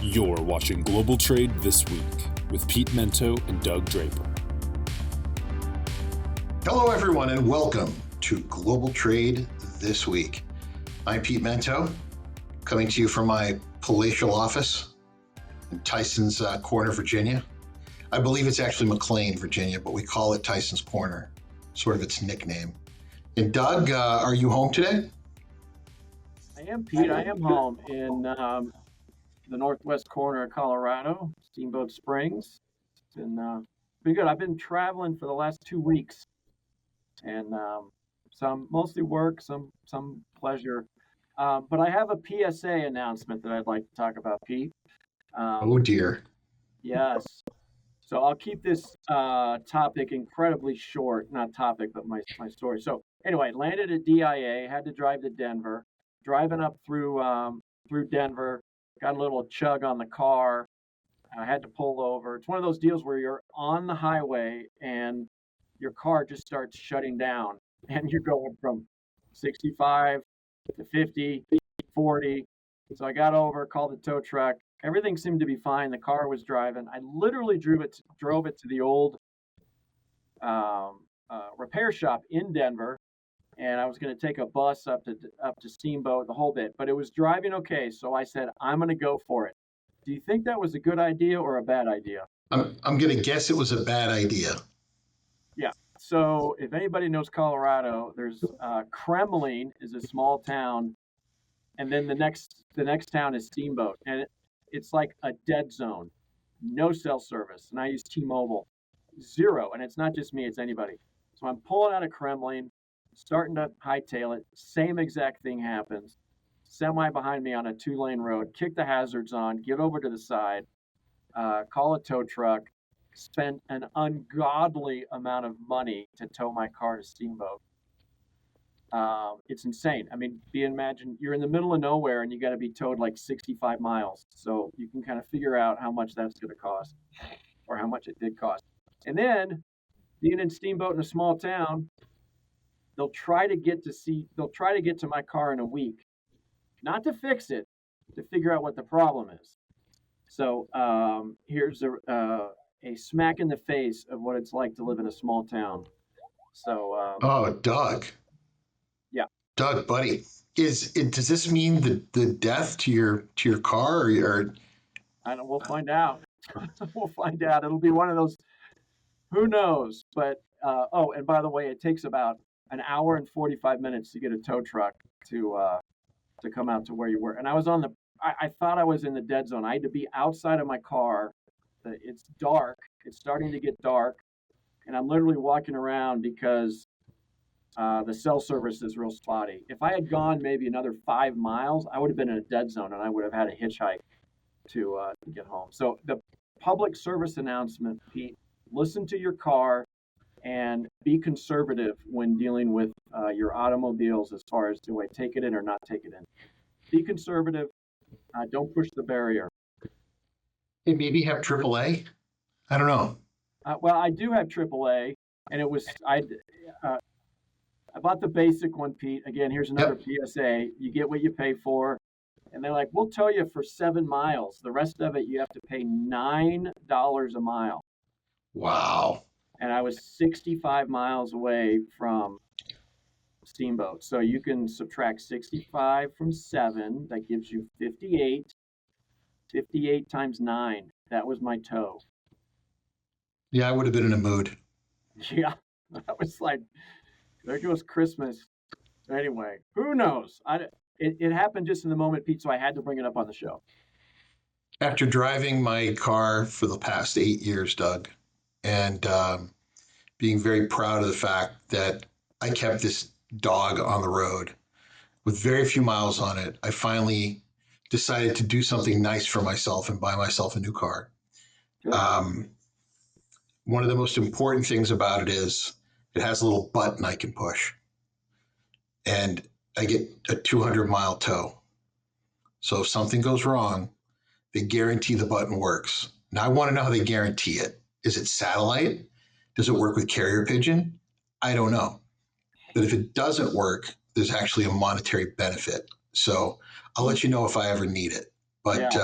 You're watching Global Trade This Week with Pete Mento and Doug Draper. Hello, everyone, and welcome to Global Trade This Week. I'm Pete Mento, coming to you from my palatial office in Tyson's Corner, Virginia. I believe it's actually McLean, Virginia, but we call it Tyson's Corner, sort of its nickname. And Doug, are you home today? I am, Pete. I am home in the northwest corner of Colorado, Steamboat Springs. It's been pretty good. I've been traveling for the last 2 weeks, and some mostly work, some pleasure. But I have a PSA announcement that I'd like to talk about, Pete. Oh dear. Yes. So I'll keep this topic incredibly short. Not topic, but my story. So anyway, landed at DIA, had to drive to Denver. Driving up through Denver, got a little chug on the car. I had to pull over. It's one of those deals where you're on the highway and your car just starts shutting down, and you're going from 65 to 50, 40. So I got over, called the tow truck. Everything seemed to be fine. The car was driving. I literally drove it to the old repair shop in Denver, and I was going to take a bus up to Steamboat, the whole bit. But it was driving okay, so I said, I'm going to go for it. Do you think that was a good idea or a bad idea? I'm going to guess it was a bad idea. Yeah. So if anybody knows Colorado, there's Kremlin is a small town, and then the next town is Steamboat, and it's like a dead zone, no cell service. And I use T-Mobile, zero. And it's not just me; it's anybody. So I'm pulling out of Kremlin, starting to hightail it. Same exact thing happens. Semi behind me on a 2-lane road. Kick the hazards on. Get over to the side. Call a tow truck. Spent an ungodly amount of money to tow my car to Steamboat. It's insane. I mean, imagine you're in the middle of nowhere and you got to be towed like 65 miles. So you can kind of figure out how much that's going to cost, or how much it did cost. And then being in Steamboat in a small town, they'll try to get to my car in a week, not to fix it, to figure out what the problem is. So here's a smack in the face of what it's like to live in a small town. So Doug. Yeah. Doug, buddy, does this mean the death to your car or? I don't. We'll find out. We'll find out. It'll be one of those. Who knows? But and by the way, it takes about an hour and 45 minutes to get a tow truck to come out to where you were. And I was I thought I was in the dead zone. I had to be outside of my car. It's dark. It's starting to get dark, and I'm literally walking around because the cell service is real spotty. If I had gone maybe another 5 miles, I would have been in a dead zone, and I would have had a hitchhike to get home. So the public service announcement, Pete: listen to your car and be conservative when dealing with your automobiles as far as do I take it in or not take it in. Be conservative. Don't push the barrier. Hey, maybe have AAA? I don't know. Well, I do have AAA, and it was I bought the basic one, Pete. Again, here's another PSA. You get what you pay for. And they're like, we'll tow you for 7 miles. The rest of it, you have to pay $9 a mile. Wow. And I was 65 miles away from Steamboat. So you can subtract 65 from 7. That gives you 58. 58 times 9. That was my tow. Yeah, I would have been in a mood. Yeah. I was like, there goes Christmas. Anyway, who knows? It happened just in the moment, Pete, so I had to bring it up on the show. After driving my car for the past 8 years, Doug, and being very proud of the fact that I kept this dog on the road with very few miles on it, I finally decided to do something nice for myself and buy myself a new car. One of the most important things about it is it has a little button I can push, and I get a 200-mile tow. So if something goes wrong, they guarantee the button works. Now, I want to know how they guarantee it. Is it satellite? Does it work with carrier pigeon? I don't know. But if it doesn't work, there's actually a monetary benefit. So I'll let you know if I ever need it. But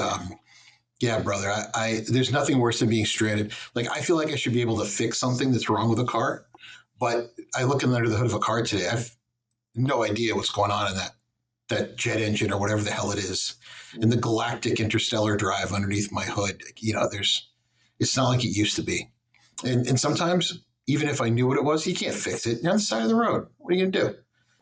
Yeah, brother. I there's nothing worse than being stranded. Like I feel like I should be able to fix something that's wrong with a car, but I look under the hood of a car today. I've no idea what's going on in that jet engine or whatever the hell it is, in the galactic interstellar drive underneath my hood. It's not like it used to be. And sometimes, even if I knew what it was, you can't fix it. You're on the side of the road. What are you going to do?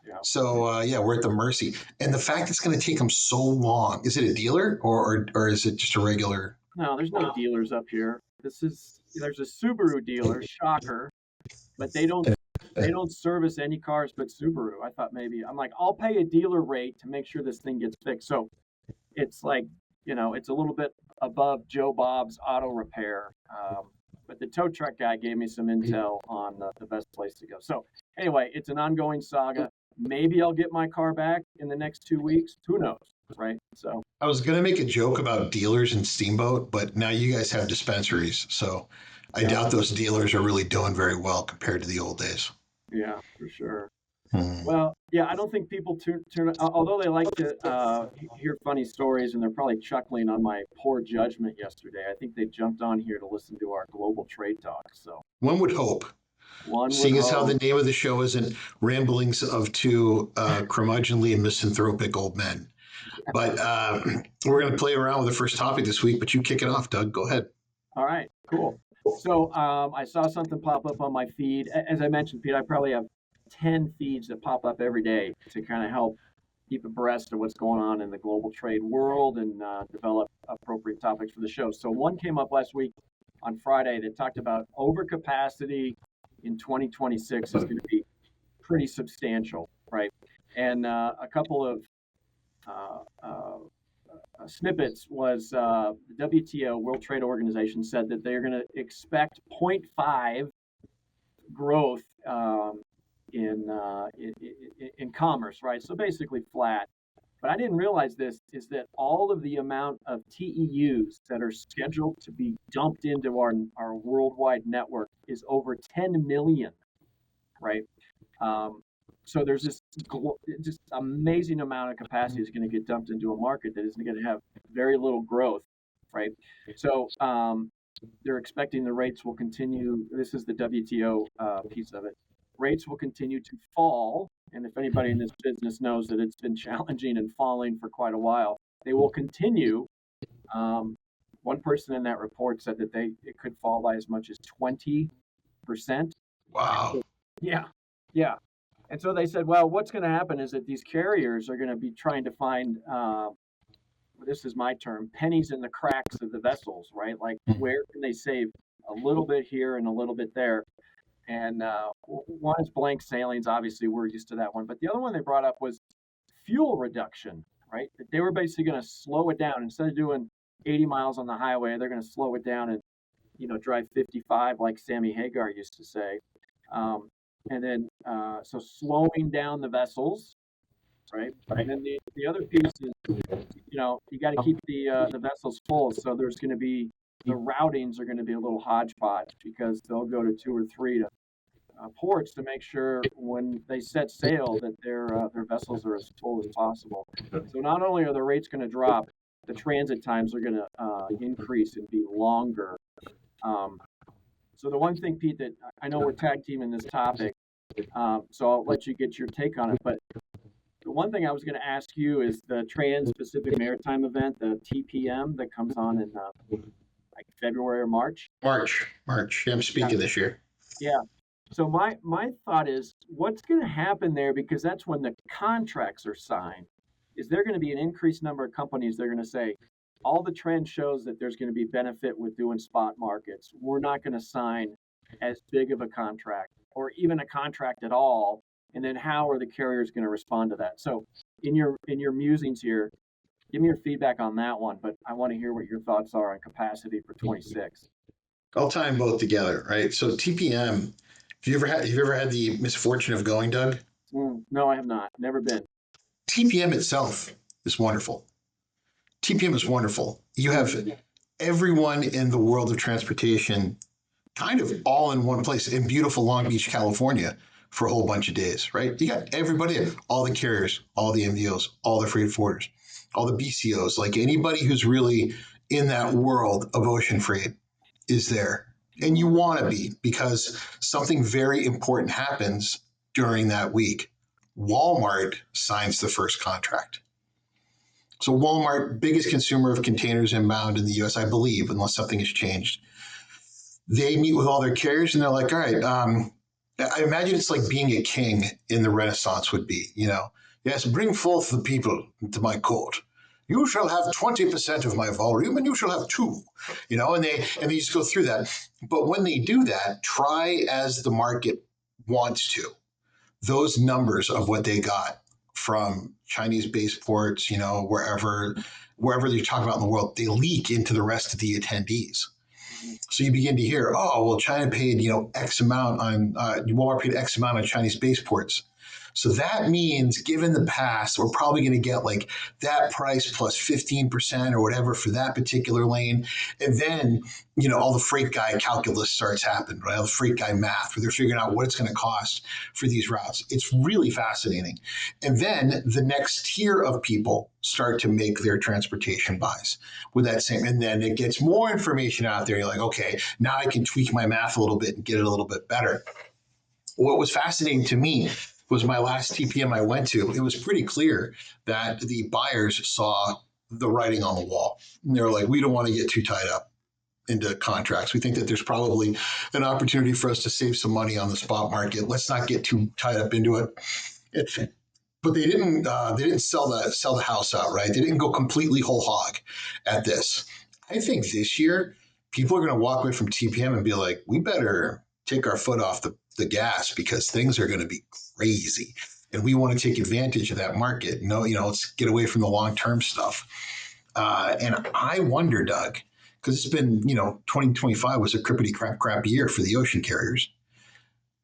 Yeah. So, we're at the mercy. And the fact it's going to take them so long, is it a dealer or is it just a regular? No, there's no dealers up here. There's a Subaru dealer, shocker, but they don't service any cars but Subaru. I thought maybe I'm like, I'll pay a dealer rate to make sure this thing gets fixed. So it's like, it's a little bit above Joe Bob's auto repair. But the tow truck guy gave me some intel on the best place to go. So anyway, it's an ongoing saga. Maybe I'll get my car back in the next 2 weeks. Who knows, right? So I was going to make a joke about dealers and Steamboat, but now you guys have dispensaries. So I doubt those dealers are really doing very well compared to the old days. yeah, for sure. Well, yeah, I don't think people although they like to hear funny stories, and they're probably chuckling on my poor judgment yesterday. I think they jumped on here to listen to our global trade talk. So one would hope. Seeing as how the name of the show isn't Ramblings of Two Curmudgeonly and Misanthropic Old Men. But we're going to play around with the first topic this week, but you kick it off, Doug. Go ahead. All right, cool. So I saw something pop up on my feed. As I mentioned, Pete, I probably have 10 feeds that pop up every day to kind of help keep abreast of what's going on in the global trade world and develop appropriate topics for the show. So one came up last week on Friday that talked about overcapacity in 2026 is going to be pretty substantial, right? And a couple of snippets was the WTO, World Trade Organization, said that they're going to expect 0.5 growth in commerce, right? So basically flat. But I didn't realize this is that all of the amount of TEUs that are scheduled to be dumped into our worldwide network is over 10 million, right? So there's this just amazing amount of capacity is going to get dumped into a market that is going to have very little growth, right? So they're expecting the rates will continue. This is the WTO piece of it. Rates will continue to fall. And if anybody in this business knows that it's been challenging and falling for quite a while, they will continue. One person in that report said that it could fall by as much as 20%. Wow. Yeah. And so they said, well, what's going to happen is that these carriers are going to be trying to find, this is my term, pennies in the cracks of the vessels, right? Like where can they save a little bit here and a little bit there? And one is blank sailings. Obviously, we're used to that one. But the other one they brought up was fuel reduction, right? That they were basically going to slow it down. Instead of doing 80 miles on the highway, they're going to slow it down and, drive 55 like Sammy Hagar used to say. And then, so slowing down the vessels, right? And then the other piece is, you got to keep the vessels full. So there's going to be, the routings are going to be a little hodgepodge because they'll go to 2 or 3 to ports to make sure when they set sail that their vessels are as full as possible. So not only are the rates going to drop, the transit times are going to increase and be longer. So the one thing, Pete, that I know we're tag teaming this topic, so I'll let you get your take on it. But the one thing I was going to ask you is the Trans-Pacific Maritime event, the TPM, that comes on in like February or March. March. Yeah, I'm speaking this year. Yeah. So my thought is, what's going to happen there? Because that's when the contracts are signed. Is there going to be an increased number of companies that are going to say, all the trend shows that there's going to be benefit with doing spot markets. We're not going to sign as big of a contract or even a contract at all. And then how are the carriers going to respond to that? So in your musings here, give me your feedback on that one. But I want to hear what your thoughts are on capacity for 26. I'll tie them both together, right? So TPM, have you ever had the misfortune of going, Doug? No, I have not. Never been. TPM itself is wonderful. TPM is wonderful. You have everyone in the world of transportation kind of all in one place in beautiful Long Beach, California for a whole bunch of days, right? You got everybody, all the carriers, all the MDOs, all the freight forwarders, all the BCOs, like anybody who's really in that world of ocean freight is there. And you want to be, because something very important happens during that week. Walmart signs the first contract. So Walmart, biggest consumer of containers inbound in the US, I believe, unless something has changed. They meet with all their carriers and they're like, all right, I imagine it's like being a king in the Renaissance would be, yes, bring forth the people to my court. You shall have 20% of my volume and you shall have 2, and they just go through that. But when they do that, try as the market wants to, those numbers of what they got from Chinese base ports, wherever you're talking about in the world, they leak into the rest of the attendees. So you begin to hear, oh, well, China paid, X amount on, Walmart paid X amount on Chinese base ports. So that means, given the past, we're probably going to get like that price plus 15% or whatever for that particular lane. And then, all the freight guy calculus starts happening, right? All the freight guy math, where they're figuring out what it's going to cost for these routes. It's really fascinating. And then the next tier of people start to make their transportation buys with that same, and then it gets more information out there. You're like, okay, now I can tweak my math a little bit and get it a little bit better. What was fascinating to me was my last TPM I went to. It was pretty clear that the buyers saw the writing on the wall. And they were like, we don't want to get too tied up into contracts. We think that there's probably an opportunity for us to save some money on the spot market. Let's not get too tied up into it. But they didn't sell the house out, right? They didn't go completely whole hog at this. I think this year people are going to walk away from TPM and be like, we better take our foot off the gas, because things are going to be crazy. And we want to take advantage of that market. Let's get away from the long-term stuff. And I wonder, Doug, because it's been, 2025 was a crippity crap year for the ocean carriers.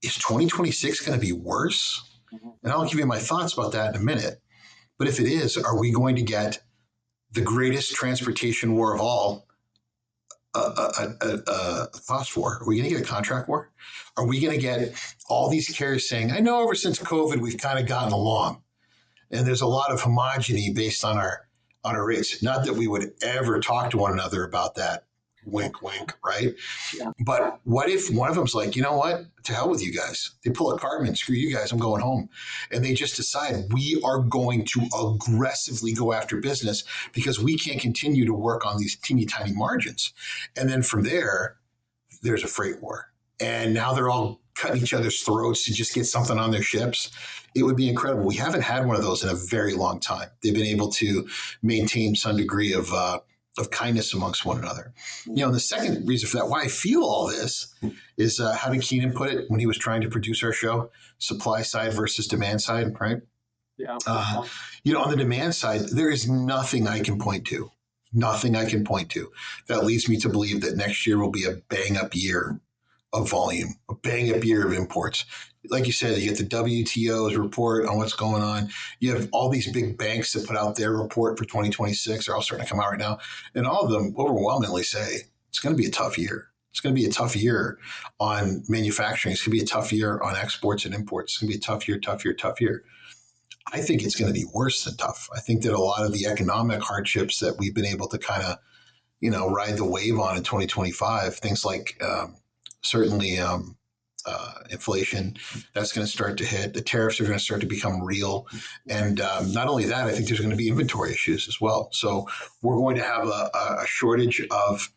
Is 2026 going to be worse? And I'll give you my thoughts about that in a minute. But if it is, are we going to get the greatest transportation war of all, a cost war? Are we going to get a contract war? Are we going to get all these carriers saying, I know ever since COVID, we've kind of gotten along, and there's a lot of homogeny based on our rates. Not that we would ever talk to one another about that. Wink, wink, right? Yeah. But what if one of them's like, you know what? To hell with you guys. They pull a Cartman, screw you guys, I'm going home. And they just decide we are going to aggressively go after business because we can't continue to work on these teeny tiny margins. And then from there's a freight war. And now they're all cutting each other's throats to just get something on their ships. It would be incredible. We haven't had one of those in a very long time. They've been able to maintain some degree of kindness amongst one another. And the second reason for that, why I feel all this, is how did Keenan put it when he was trying to produce our show? Supply side versus demand side, right? Yeah. On the demand side, there is nothing I can point to that leads me to believe that next year will be a bang up year of volume, a bang up year of imports. Like you said, you get the WTO's report on what's going on. You have all these big banks that put out their report for 2026. They're all starting to come out right now. And all of them overwhelmingly say it's going to be a tough year. It's going to be a tough year on manufacturing. It's going to be a tough year on exports and imports. It's going to be a tough year. I think it's going to be worse than tough. I think that a lot of the economic hardships that we've been able to kind of, ride the wave on in 2025, things like certainly inflation, that's going to start to hit. The tariffs are going to start to become real. And not only that, I think there's going to be inventory issues as well. So we're going to have a shortage of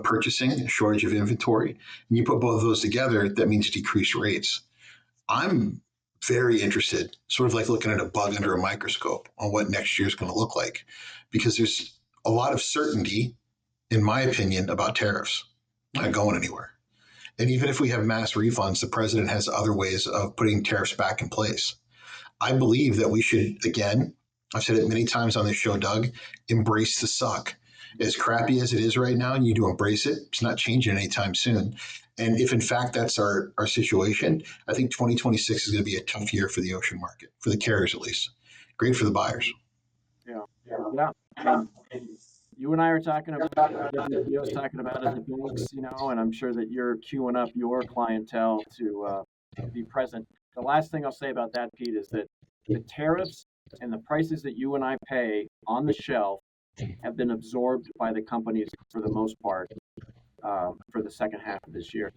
purchasing, a shortage of inventory. And you put both of those together, that means decreased rates. I'm very interested, sort of like looking at a bug under a microscope, on what next year is going to look like, because there's a lot of certainty, in my opinion, about tariffs not going anywhere. And even if we have mass refunds, the president has other ways of putting tariffs back in place. I believe that we should, again, I've said it many times on this show, Doug, embrace the suck. As crappy as it is right now, you need to embrace it. It's not changing anytime soon. And if in fact that's our situation, I think 2026 is going to be a tough year for the ocean market, for the carriers at least. Great for the buyers. Yeah. You and I are talking about it, WTO's talking about it in the books, and I'm sure that you're queuing up your clientele to be present. The last thing I'll say about that, Pete, is that the tariffs and the prices that you and I pay on the shelf have been absorbed by the companies for the most part for the second half of this year.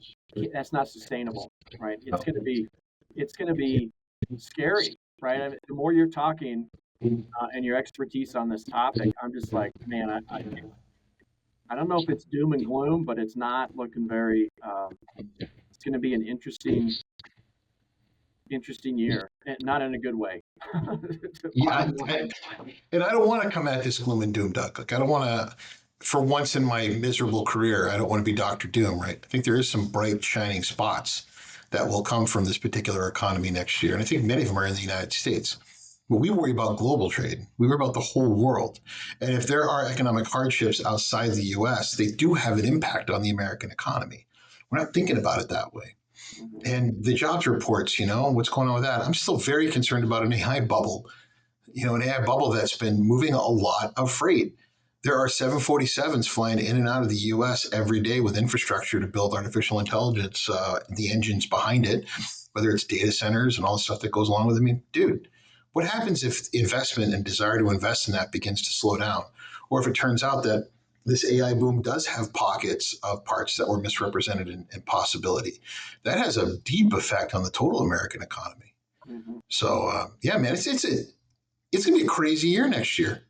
That's not sustainable, right? It's going to be scary, right? I mean, the more you're talking and your expertise on this topic, I'm just like, man, I don't know if it's doom and gloom, but it's not looking very. It's going to be an interesting year, and not in a good way. Yeah, and I don't want to come at this gloom and doom, Doug. Like I don't want to, for once in my miserable career, I don't want to be Doctor Doom, right? I think there is some bright shining spots that will come from this particular economy next year, and I think many of them are in the United States. But we worry about global trade. We worry about the whole world, and if there are economic hardships outside the U.S., they do have an impact on the American economy. We're not thinking about it that way. And the jobs reports, what's going on with that? I'm still very concerned about an AI bubble, an AI bubble that's been moving a lot of freight. There are 747s flying in and out of the U.S. every day with infrastructure to build artificial intelligence, the engines behind it, whether it's data centers and all the stuff that goes along with it. I mean, dude, what happens if investment and desire to invest in that begins to slow down? Or if it turns out that this AI boom does have pockets of parts that were misrepresented in possibility. That has a deep effect on the total American economy. Mm-hmm. So, yeah, man, it's going to be a crazy year next year.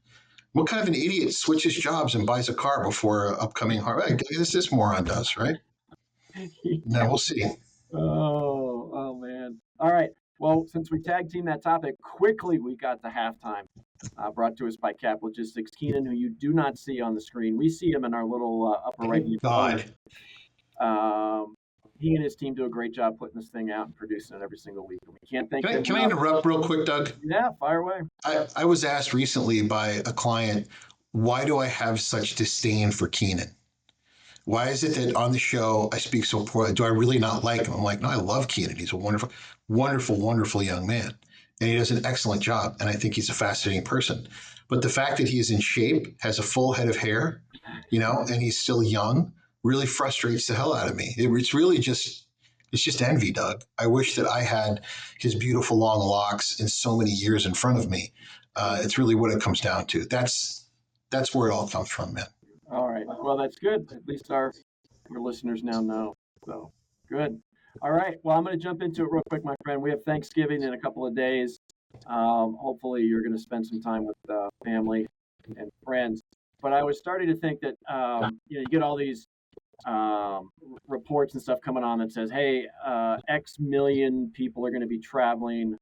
What kind of an idiot switches jobs and buys a car before an upcoming hard? This moron does, right? Yeah. Now we'll see. Oh man. All right. Well, since we tag team that topic, quickly we got to halftime. Brought to us by Cap Logistics. Keenan, who you do not see on the screen, we see him in our little upper right hand corner. He and his team do a great job putting this thing out and producing it every single week. And we can't thank them. Can I interrupt real quick, Doug? Yeah, fire away. I was asked recently by a client, why do I have such disdain for Keenan? Why is it that on the show I speak so poorly? Do I really not like him? I'm like, no, I love Keenan. He's a wonderful, wonderful, wonderful young man. And he does an excellent job. And I think he's a fascinating person. But the fact that he is in shape, has a full head of hair, and he's still young, really frustrates the hell out of me. It's really just envy, Doug. I wish that I had his beautiful long locks and so many years in front of me. It's really what it comes down to. That's where it all comes from, man. All right. Well, that's good. At least our listeners now know. So good. All right. Well, I'm going to jump into it real quick, my friend. We have Thanksgiving in a couple of days. Hopefully, you're going to spend some time with family and friends. But I was starting to think that you get all these reports and stuff coming on that says, hey, X million people are going to be traveling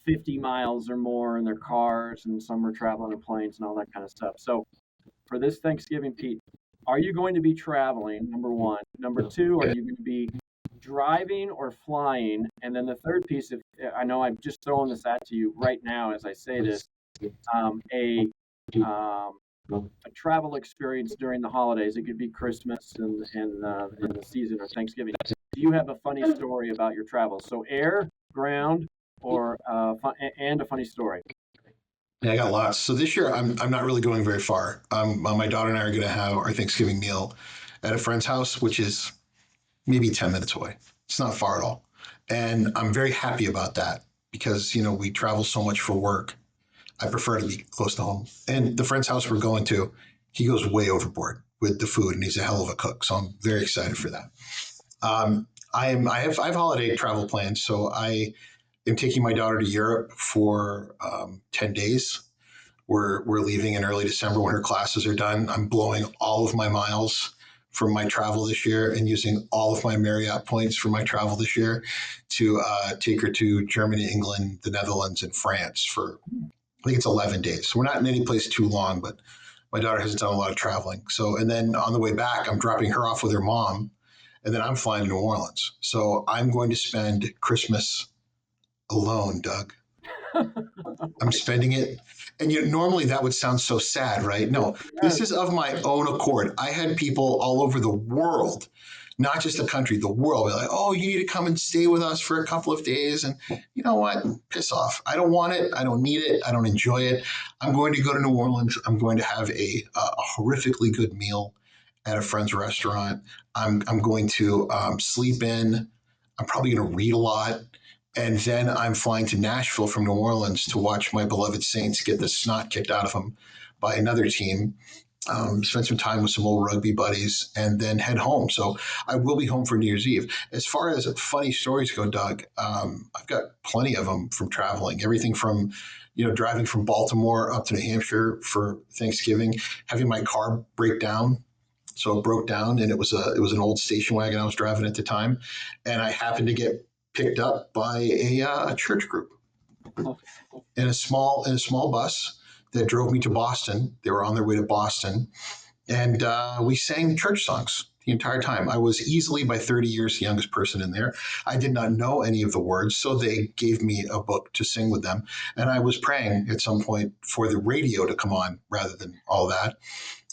50 miles or more in their cars, and some are traveling in planes and all that kind of stuff. So for this Thanksgiving, Pete, are you going to be traveling, number one? Number two, are you going to be driving or flying? And then the third piece, I know I'm just throwing this at you right now as I say this, a travel experience during the holidays. It could be Christmas and the season or Thanksgiving. Do you have a funny story about your travels? So air, ground, or and a funny story. Yeah, I got lots. So this year, I'm not really going very far. My daughter and I are going to have our Thanksgiving meal at a friend's house, which is maybe 10 minutes away. It's not far at all. And I'm very happy about that because, we travel so much for work. I prefer to be close to home. And the friend's house we're going to, he goes way overboard with the food, and he's a hell of a cook. So I'm very excited for that. I have holiday travel plans. So I am taking my daughter to Europe for 10 days. We're leaving in early December when her classes are done. I'm blowing all of my miles from my travel this year and using all of my Marriott points for my travel this year to take her to Germany, England, the Netherlands, and France for, I think it's 11 days. So we're not in any place too long, but my daughter hasn't done a lot of traveling. So, and then on the way back, I'm dropping her off with her mom, and then I'm flying to New Orleans. So I'm going to spend Christmas alone, Doug. I'm spending it. And normally that would sound so sad, right? No, this is of my own accord. I had people all over the world, not just the country, the world, be like, oh, you need to come and stay with us for a couple of days. And you know what? Piss off. I don't want it. I don't need it. I don't enjoy it. I'm going to go to New Orleans. I'm going to have a horrifically good meal at a friend's restaurant. I'm going to sleep in. I'm probably going to read a lot. And then I'm flying to Nashville from New Orleans to watch my beloved Saints get the snot kicked out of them by another team. Spend some time with some old rugby buddies, and then head home. So I will be home for New Year's Eve. As far as funny stories go, Doug, I've got plenty of them from traveling. Everything from, driving from Baltimore up to New Hampshire for Thanksgiving, having my car break down. So it broke down, and it was an old station wagon I was driving at the time, and I happened to get picked up by a church group in a small bus that drove me to Boston. They were on their way to Boston, and we sang church songs the entire time. I was easily by 30 years the youngest person in there. I did not know any of the words, so they gave me a book to sing with them, and I was praying at some point for the radio to come on rather than all that.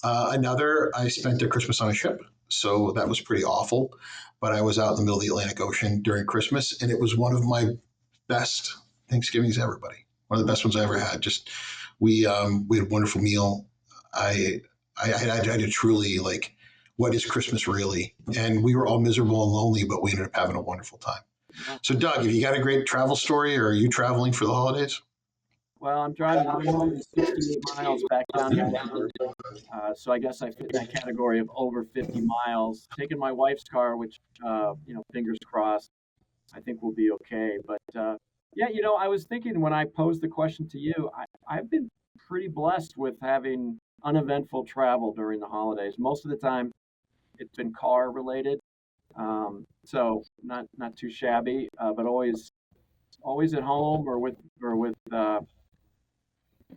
I spent a Christmas on a ship, so that was pretty awful. But I was out in the middle of the Atlantic Ocean during Christmas, and it was one of my best Thanksgivings ever, buddy. One of the best ones I ever had. Just we had a wonderful meal. I had to truly what is Christmas really? And we were all miserable and lonely, but we ended up having a wonderful time. So, Doug, have you got a great travel story, or are you traveling for the holidays? Well, I'm driving 168 miles back down to Denver. So I guess I fit in that category of over 50 miles. Taking my wife's car, which, fingers crossed, I think we'll be okay. But yeah, I was thinking when I posed the question to you, I've been pretty blessed with having uneventful travel during the holidays. Most of the time, it's been car related, so not too shabby, but always at home or with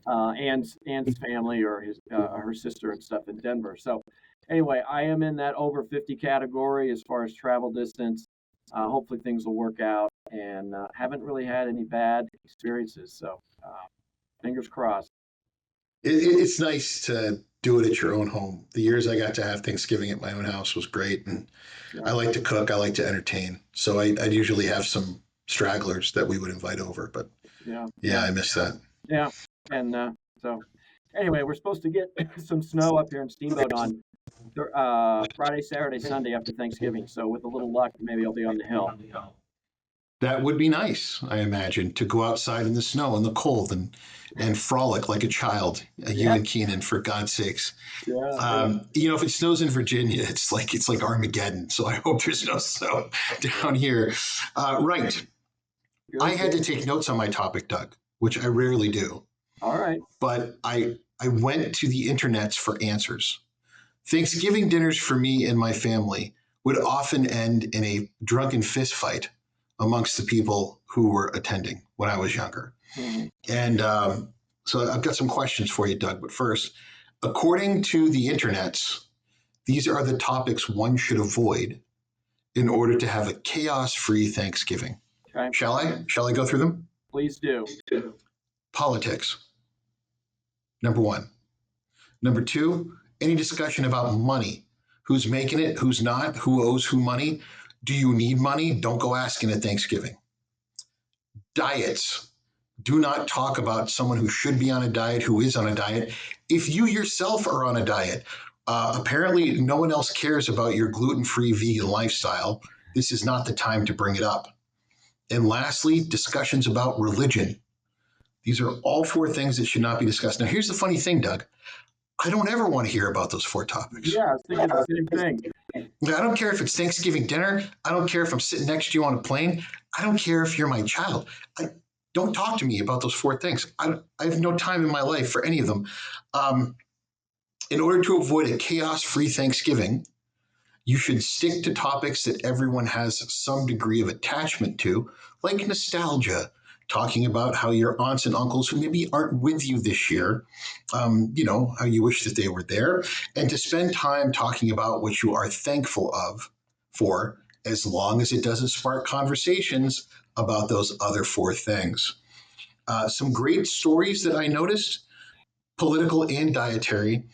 Ann's family or her sister and stuff in Denver. So anyway, I am in that over 50 category as far as travel distance. Hopefully things will work out, and haven't really had any bad experiences. So fingers crossed. It's nice to do it at your own home. The years I got to have Thanksgiving at my own house was great, and I like to cook. I like to entertain. So I'd usually have some stragglers that we would invite over. But yeah, I miss that. Yeah, and so anyway, we're supposed to get some snow up here in Steamboat on Friday, Saturday, Sunday after Thanksgiving. So with a little luck, maybe I'll be on the hill. That would be nice, I imagine, to go outside in the snow and the cold and frolic like a child. You and Keenan, for God's sakes. Yeah. If it snows in Virginia, it's like Armageddon. So I hope there's no snow down here. Right. I had to take notes on my topic, Doug, which I rarely do. All right. But I went to the internets for answers. Thanksgiving dinners for me and my family would often end in a drunken fist fight amongst the people who were attending when I was younger. Mm-hmm. And so I've got some questions for you, Doug. But first, according to the internets, these are the topics one should avoid in order to have a chaos-free Thanksgiving. Okay. Shall I go through them? Please do. Politics. Number one. Number two, any discussion about money. Who's making it? Who's not? Who owes who money? Do you need money? Don't go asking at Thanksgiving. Diets. Do not talk about someone who should be on a diet, who is on a diet. If you yourself are on a diet, apparently no one else cares about your gluten-free vegan lifestyle. This is not the time to bring it up. And lastly, discussions about religion. These are all four things that should not be discussed. Now, here's the funny thing, Doug. I don't ever want to hear about those four topics. Yeah, I was thinking the same thing. I don't care if it's Thanksgiving dinner. I don't care if I'm sitting next to you on a plane. I don't care if you're my child. Don't talk to me about those four things. I have no time in my life for any of them. In order to avoid a chaos-free Thanksgiving, you should stick to topics that everyone has some degree of attachment to, like nostalgia, talking about how your aunts and uncles who maybe aren't with you this year, how you wish that they were there, and to spend time talking about what you are thankful for, as long as it doesn't spark conversations about those other four things. Some great stories that I noticed, political and dietary.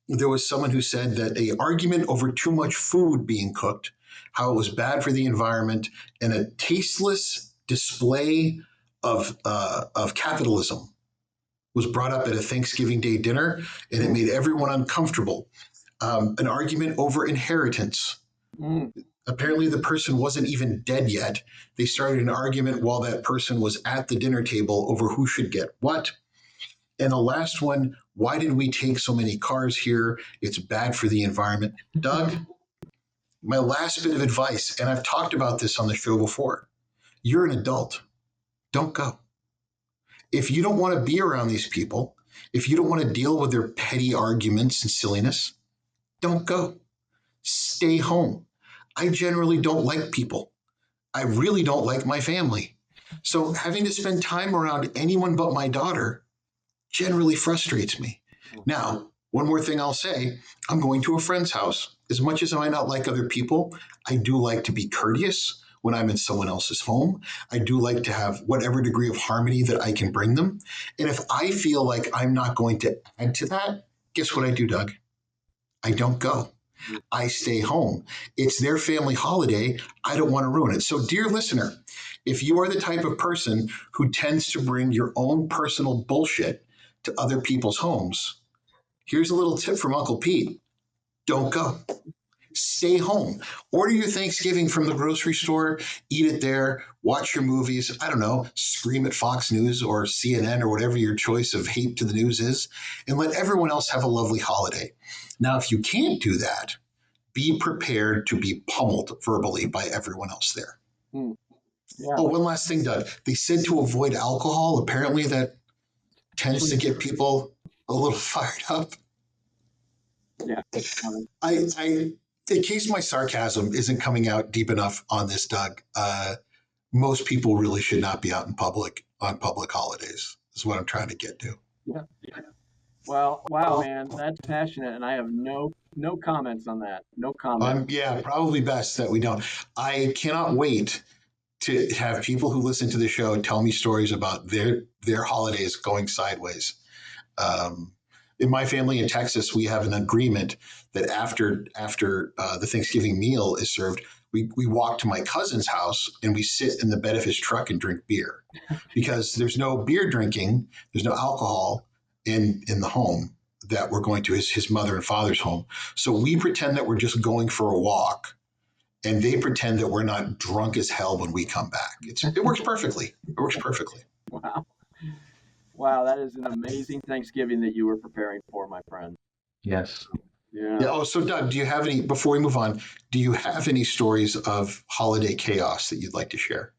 There was someone who said that an argument over too much food being cooked, how it was bad for the environment, and a tasteless display of capitalism was brought up at a Thanksgiving Day dinner, and it made everyone uncomfortable. An argument over inheritance. Apparently, the person wasn't even dead yet. They started an argument while that person was at the dinner table over who should get what. And the last one, why did we take so many cars here? It's bad for the environment. Doug, my last bit of advice, and I've talked about this on the show before. You're an adult. Don't go. If you don't want to be around these people, if you don't want to deal with their petty arguments and silliness, don't go. Stay home. I generally don't like people. I really don't like my family. So having to spend time around anyone but my daughter generally frustrates me. Now, one more thing I'll say, I'm going to a friend's house. As much as I might not like other people, I do like to be courteous when I'm in someone else's home. I do like to have whatever degree of harmony that I can bring them. And if I feel like I'm not going to add to that, guess what I do, Doug? I don't go. I stay home. It's their family holiday. I don't want to ruin it. So, dear listener, if you are the type of person who tends to bring your own personal bullshit to other people's homes, here's a little tip from Uncle Pete. Don't go. Stay home. Order your Thanksgiving from the grocery store, eat it there, watch your movies. I don't know, scream at Fox News or CNN or whatever your choice of hate to the news is, and let everyone else have a lovely holiday. Now, if you can't do that, be prepared to be pummeled verbally by everyone else there. Yeah. Oh, one last thing, Doug. They said to avoid alcohol. Apparently, that tends to get people a little fired up. Yeah. In case my sarcasm isn't coming out deep enough on this, Doug, most people really should not be out in public on public holidays, is what I'm trying to get to. Yeah. Well, wow, man, that's passionate, and I have no comments on that. No comments. Yeah, probably best that we don't. I cannot wait to have people who listen to the show tell me stories about their holidays going sideways. In my family in Texas, we have an agreement that after the Thanksgiving meal is served, we walk to my cousin's house and we sit in the bed of his truck and drink beer, because there's no beer drinking, there's no alcohol in the home that we're going to, his mother and father's home. So we pretend that we're just going for a walk, and they pretend that we're not drunk as hell when we come back. It works perfectly. It works perfectly. Wow. Wow, that is an amazing Thanksgiving that you were preparing for, my friend. Yes. Yeah. Oh, so Doug, do you have any, before we move on, do you have any stories of holiday chaos that you'd like to share?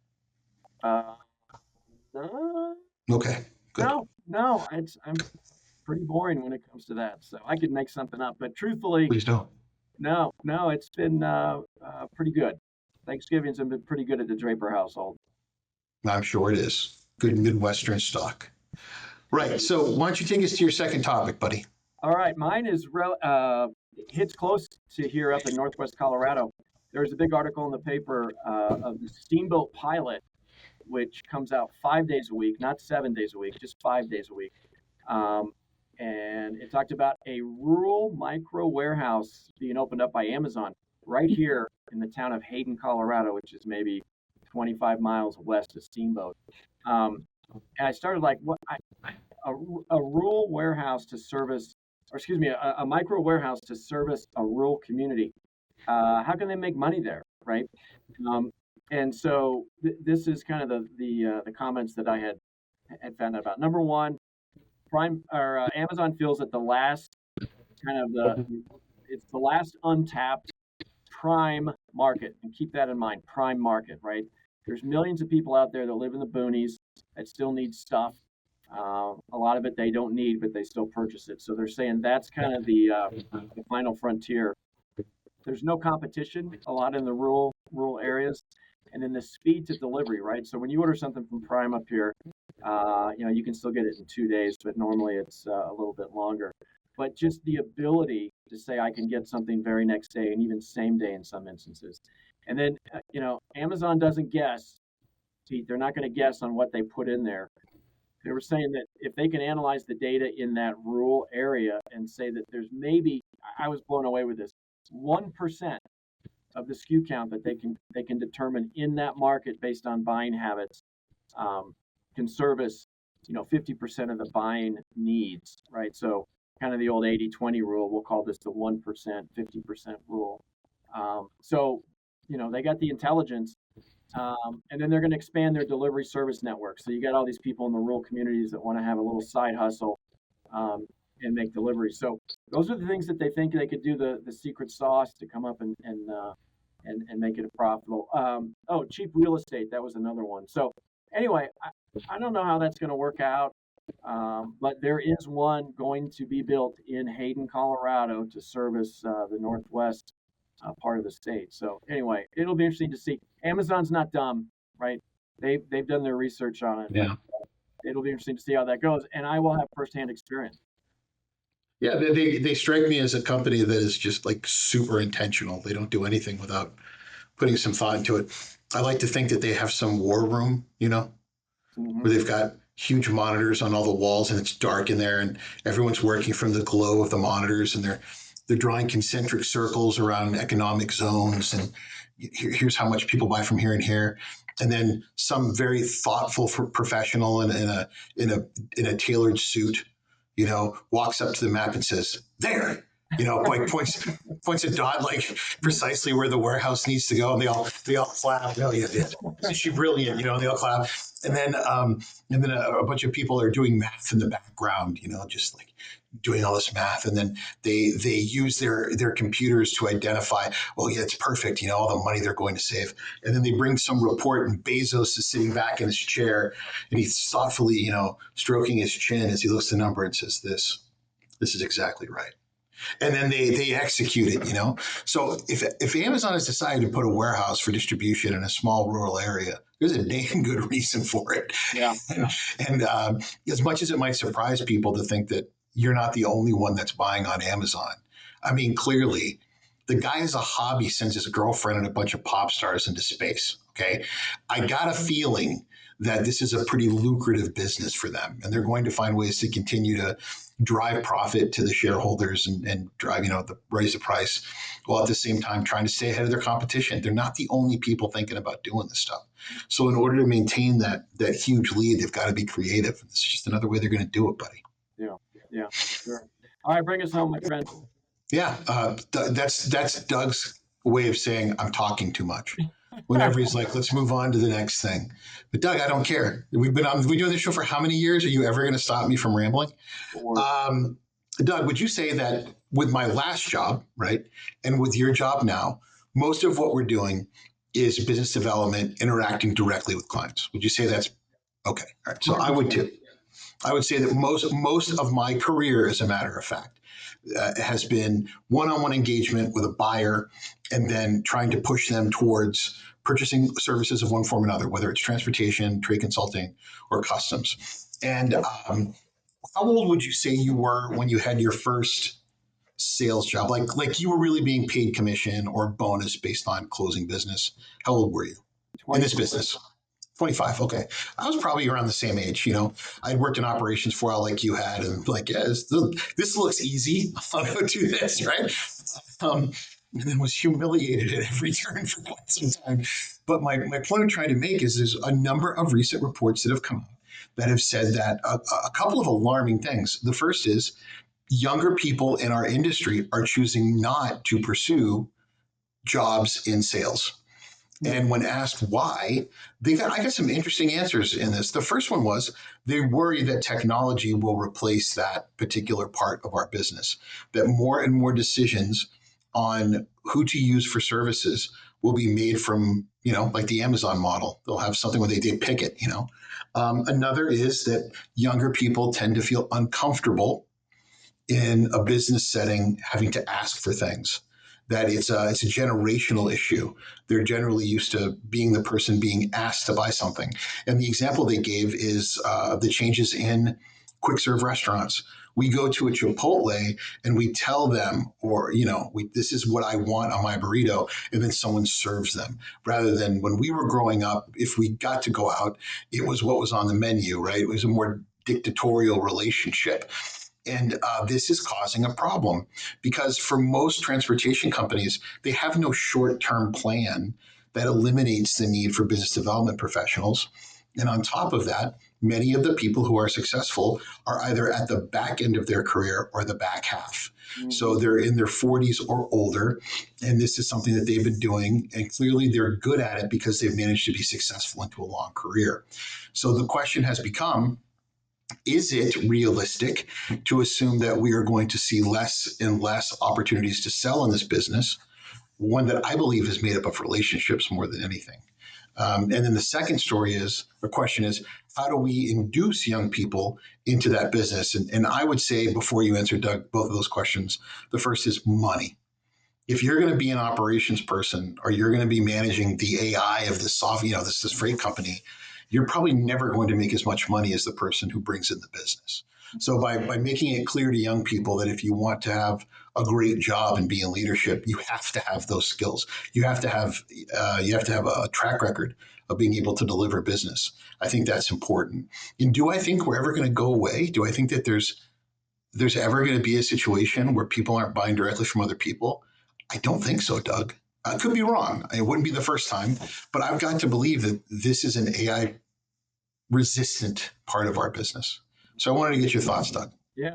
No, Okay, good. no, I'm pretty boring when it comes to that. So I could make something up, but truthfully, Please don't. no, it's been pretty good. Thanksgivings have been pretty good at the Draper household. I'm sure it is. Good Midwestern stock. Right. So why don't you take us to your second topic, buddy? All right, mine is hits close to here up in Northwest Colorado. There's a big article in the paper of the steamboat pilot, which comes out 5 days a week, not 7 days a week, just 5 days a week. And it talked about a rural micro warehouse being opened up by Amazon right here in the town of Hayden, Colorado, which is maybe 25 miles west of Steamboat. And I started like, what? A rural warehouse to service, or excuse me, a micro warehouse to service a rural community. How can they make money there, right? And so this is kind of the comments that I had found out about. Number one, Amazon feels that the last it's the last untapped prime market, and keep that in mind, prime market, right? There's millions of people out there that live in the boonies that still need stuff. A lot of it they don't need, but they still purchase it. So they're saying that's kind of the final frontier. There's no competition a lot in the rural areas, and then the speed to delivery, right? So when you order something from Prime up here, you can still get it in 2 days, but normally it's a little bit longer. But just the ability to say I can get something very next day and even same day in some instances. And then, Amazon doesn't guess. Pete, they're not going to guess on what they put in there. They were saying that if they can analyze the data in that rural area and say that there's maybe, I was blown away with this, 1% of the SKU count that they can determine in that market based on buying habits can service 50% of the buying needs, right? So kind of the old 80-20 rule. We'll call this the 1%, 50% rule. So they got the intelligence, and then they're going to expand their delivery service network. So you got all these people in the rural communities that want to have a little side hustle, and make deliveries. So those are the things that they think they could do the secret sauce to come up and make it profitable. Cheap real estate, that was another one. So anyway, I don't know how that's going to work out, but there is one going to be built in Hayden, Colorado, to service the northwest part of the state. So anyway, it'll be interesting to see. Amazon's not dumb, right? They've done their research on it. Yeah. It'll be interesting to see how that goes, and I will have firsthand experience. Yeah, they strike me as a company that is just like super intentional. They don't do anything without putting some thought into it. I like to think that they have some war room, where they've got huge monitors on all the walls and it's dark in there and everyone's working from the glow of the monitors, and they're drawing concentric circles around economic zones, and here's how much people buy from here and here. And then some very thoughtful professional in a tailored suit, walks up to the map and says, "There," like points a dot like precisely where the warehouse needs to go, and they all clap. Oh yeah, isn't she brilliant? They all clap, and then a bunch of people are doing math in the background, just like doing all this math, and then they use their computers to identify, well, yeah, it's perfect, all the money they're going to save, and then they bring some report, and Bezos is sitting back in his chair, and he's thoughtfully, stroking his chin as he looks at the number and says, "This is exactly right." And then they execute it, So if Amazon has decided to put a warehouse for distribution in a small rural area, there's a damn good reason for it. Yeah. And as much as it might surprise people to think that you're not the only one that's buying on Amazon, I mean, clearly, the guy has a hobby, sends his girlfriend and a bunch of pop stars into space. Okay, I got a feeling that this is a pretty lucrative business for them, and they're going to find ways to continue to drive profit to the shareholders and drive, raise the price, while at the same time trying to stay ahead of their competition. They're not the only people thinking about doing this stuff. So in order to maintain that huge lead, they've got to be creative. It's just another way they're going to do it, buddy. Yeah, sure. All right, bring us home, my friend. Yeah, that's Doug's way of saying I'm talking too much. Whenever he's like, let's move on to the next thing. But Doug, I don't care. We've been doing this show for how many years? Are you ever going to stop me from rambling? Doug, would you say that with my last job, right, and with your job now, most of what we're doing is business development, interacting directly with clients? Would you say that's okay? All right. So I would too. I would say that most of my career, as a matter of fact, has been one-on-one engagement with a buyer, and then trying to push them towards purchasing services of one form or another, whether it's transportation, trade consulting, or customs. And how old would you say you were when you had your first sales job? Like you were really being paid commission or bonus based on closing business. How old were you in this business? 25. Okay. I was probably around the same age. I'd worked in operations for a while like you had, and like, yeah, this looks easy. I'll go do this, right? And then was humiliated at every turn for quite some time. But my point I'm trying to make is there's a number of recent reports that have come out that have said that a couple of alarming things. The first is younger people in our industry are choosing not to pursue jobs in sales. And when asked why, I got some interesting answers in this. The first one was they worry that technology will replace that particular part of our business, that more and more decisions on who to use for services will be made from, like the Amazon model. They'll have something where they pick it, Another is that younger people tend to feel uncomfortable in a business setting having to ask for things. That it's a generational issue. They're generally used to being the person being asked to buy something. And the example they gave is the changes in quick serve restaurants. We go to a Chipotle and we tell them, or, this is what I want on my burrito, and then someone serves them. Rather than when we were growing up, if we got to go out, it was what was on the menu, right? It was a more dictatorial relationship. And this is causing a problem because for most transportation companies, they have no short-term plan that eliminates the need for business development professionals. And on top of that, many of the people who are successful are either at the back end of their career or the back half. Mm-hmm. So they're in their 40s or older, and this is something that they've been doing, and clearly they're good at it because they've managed to be successful into a long career. So the question has become, is it realistic to assume that we are going to see less and less opportunities to sell in this business? One that I believe is made up of relationships more than anything. And then the second question is, how do we induce young people into that business? And I would say, before you answer, Doug, both of those questions, the first is money. If you're going to be an operations person or you're going to be managing the AI of this this freight company, you're probably never going to make as much money as the person who brings in the business. So by making it clear to young people that if you want to have a great job and be in leadership, you have to have those skills. You have to have a track record of being able to deliver business. I think that's important. And do I think we're ever going to go away? Do I think that there's ever going to be a situation where people aren't buying directly from other people? I don't think so, Doug. I could be wrong. It wouldn't be the first time, but I've got to believe that this is an AI resistant part of our business. So I wanted to get your thoughts, Doug. Yeah.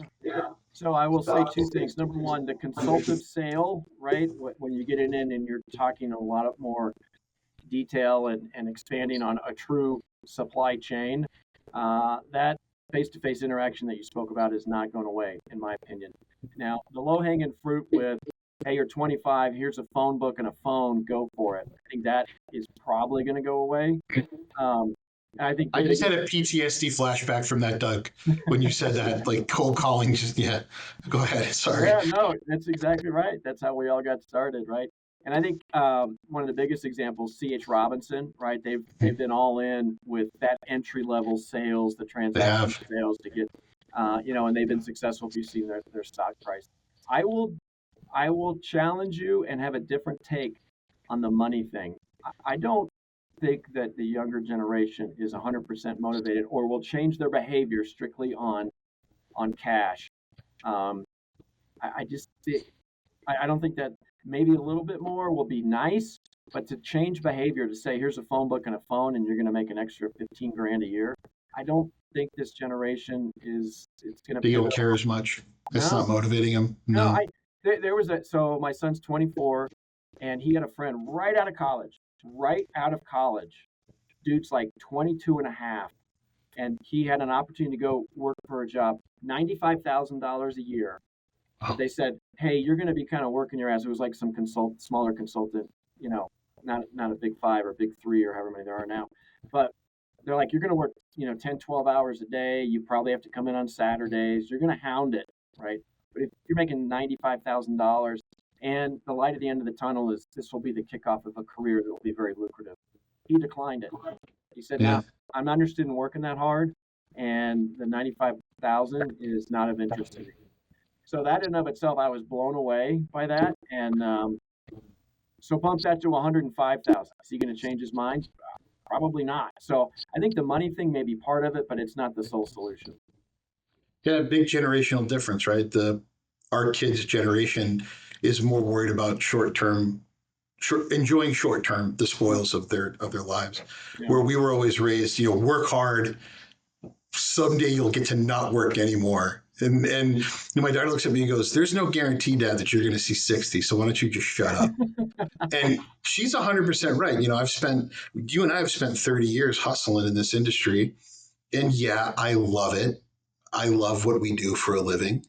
So I will say two things. Number one, the consultative sale, right? When you get it in and you're talking a lot more detail and expanding on a true supply chain, that face-to-face interaction that you spoke about is not going away, in my opinion. Now, the low-hanging fruit with, hey, you're 25, here's a phone book and a phone, go for it. I think that is probably going to go away. I just had a PTSD flashback from that, Doug, when you said that, like cold calling. Go ahead. Sorry. Yeah, no, that's exactly right. That's how we all got started, right? And I think one of the biggest examples, C.H. Robinson, right? They've been all in with that entry level sales, the transaction sales to get, and they've been successful. If you've seen their stock price, I will challenge you and have a different take on the money thing. I don't think that the younger generation is 100% motivated or will change their behavior strictly on cash. I don't think that. Maybe a little bit more will be nice, but to change behavior, to say here's a phone book and a phone and you're going to make an extra 15 grand a year, I don't think this generation it's going to be. They don't care as much. It's not motivating them. No. There was so my son's 24 and he had a friend right out of college. Dude's like 22 and a half. And he had an opportunity to go work for a job, $95,000 a year. They said, hey, you're going to be kind of working your ass. It was like some smaller consultant, not a big 5 or big 3 or however many there are now. But they're like, you're going to work, 10, 12 hours a day. You probably have to come in on Saturdays. You're going to hound it, right? But if you're making $95,000 and the light at the end of the tunnel is this will be the kickoff of a career that will be very lucrative. He declined it. He said, no, I'm not interested in working that hard. And the 95,000 is not of interest to me. So that in and of itself, I was blown away by that. And so bump that to 105,000. Is he going to change his mind? Probably not. So I think the money thing may be part of it, but it's not the sole solution. Yeah, big generational difference, right? Our kids' generation is more worried about enjoying short-term, the spoils of their lives, where we were always raised, work hard. Someday you'll get to not work anymore. And my daughter looks at me and goes, there's no guarantee, Dad, that you're going to see 60. So why don't you just shut up? And she's 100% right. You and I have spent 30 years hustling in this industry. And yeah, I love it. I love what we do for a living.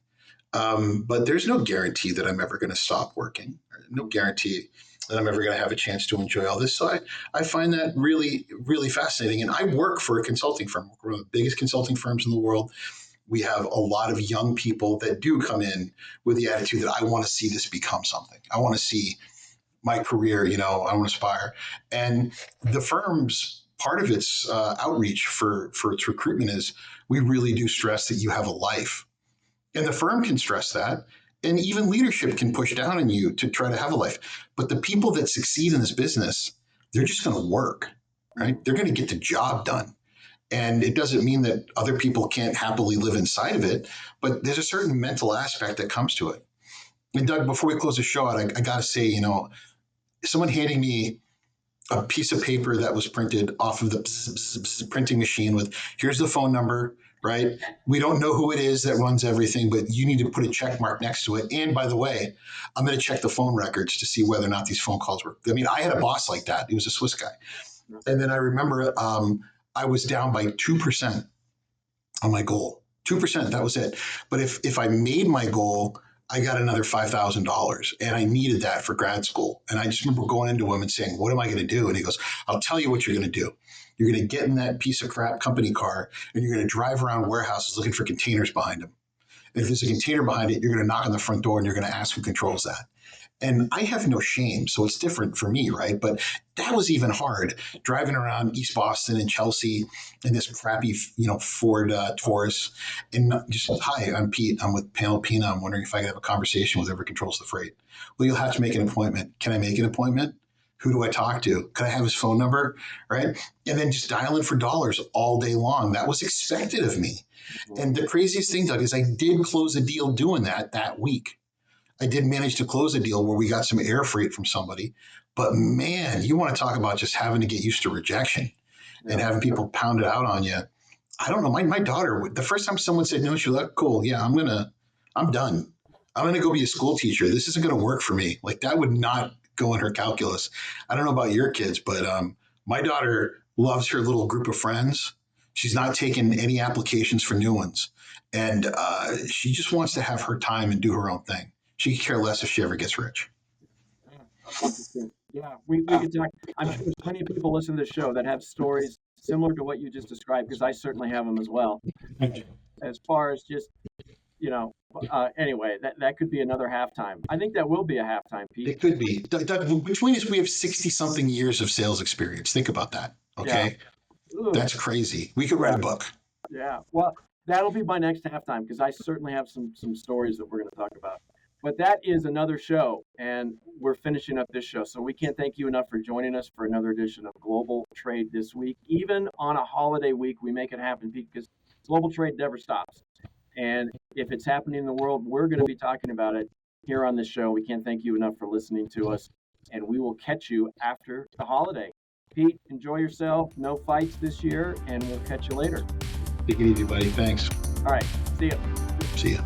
But there's no guarantee that I'm ever going to stop working. No guarantee that I'm ever going to have a chance to enjoy all this. So I find that really, really fascinating. And I work for a consulting firm. We're one of the biggest consulting firms in the world. We have a lot of young people that do come in with the attitude that I want to see this become something. I want to see my career, I want to aspire. And the firm's part of its outreach for its recruitment is we really do stress that you have a life. And the firm can stress that. And even leadership can push down on you to try to have a life. But the people that succeed in this business, they're just going to work, right? They're going to get the job done. And it doesn't mean that other people can't happily live inside of it, but there's a certain mental aspect that comes to it. And Doug, before we close the show out, I got to say, someone handing me a piece of paper that was printed off of the printing machine with, here's the phone number, right? We don't know who it is that runs everything, but you need to put a check mark next to it. And by the way, I'm going to check the phone records to see whether or not these phone calls were. I mean, I had a boss like that. He was a Swiss guy. And then I remember I was down by 2% on my goal. 2%, that was it. But if I made my goal, I got another $5,000, and I needed that for grad school. And I just remember going into him and saying, what am I going to do? And he goes, I'll tell you what you're going to do. You're going to get in that piece of crap company car, and you're going to drive around warehouses looking for containers behind them. And if there's a container behind it, you're going to knock on the front door, and you're going to ask who controls that. And I have no shame, so it's different for me, right? But that was even hard, driving around East Boston and Chelsea in this crappy, Ford Taurus. And just, hi, I'm Pete. I'm with Panel Pina. I'm wondering if I could have a conversation with whoever controls the freight. Well, you'll have to make an appointment. Can I make an appointment? Who do I talk to? Could I have his phone number? Right? And then just dialing for dollars all day long. That was expected of me. And the craziest thing, Doug, is I did close a deal doing that week. I did manage to close a deal where we got some air freight from somebody. But man, you want to talk about just having to get used to rejection and having people pound it out on you. I don't know. My daughter, the first time someone said no, she was like, cool. Yeah, I'm done. I'm going to go be a school teacher. This isn't going to work for me. Like, that would not go in her calculus. I don't know about your kids, but my daughter loves her little group of friends. She's not taking any applications for new ones. And she just wants to have her time and do her own thing. She could care less if she ever gets rich. Yeah, we could talk. I'm sure there's plenty of people listening to the show that have stories similar to what you just described, because I certainly have them as well. As far as just, anyway, that could be another halftime. I think that will be a halftime, Pete. It could be. Doug, between us, we have 60-something years of sales experience. Think about that, okay? Yeah. That's crazy. We could write a book. Yeah, well, that'll be my next halftime, because I certainly have some stories that we're going to talk about. But that is another show, and we're finishing up this show. So we can't thank you enough for joining us for another edition of Global Trade This Week. Even on a holiday week, we make it happen, because global trade never stops. And if it's happening in the world, we're going to be talking about it here on this show. We can't thank you enough for listening to us, and we will catch you after the holiday. Pete, enjoy yourself. No fights this year, and we'll catch you later. Take it easy, buddy. Thanks. All right. See you. See ya.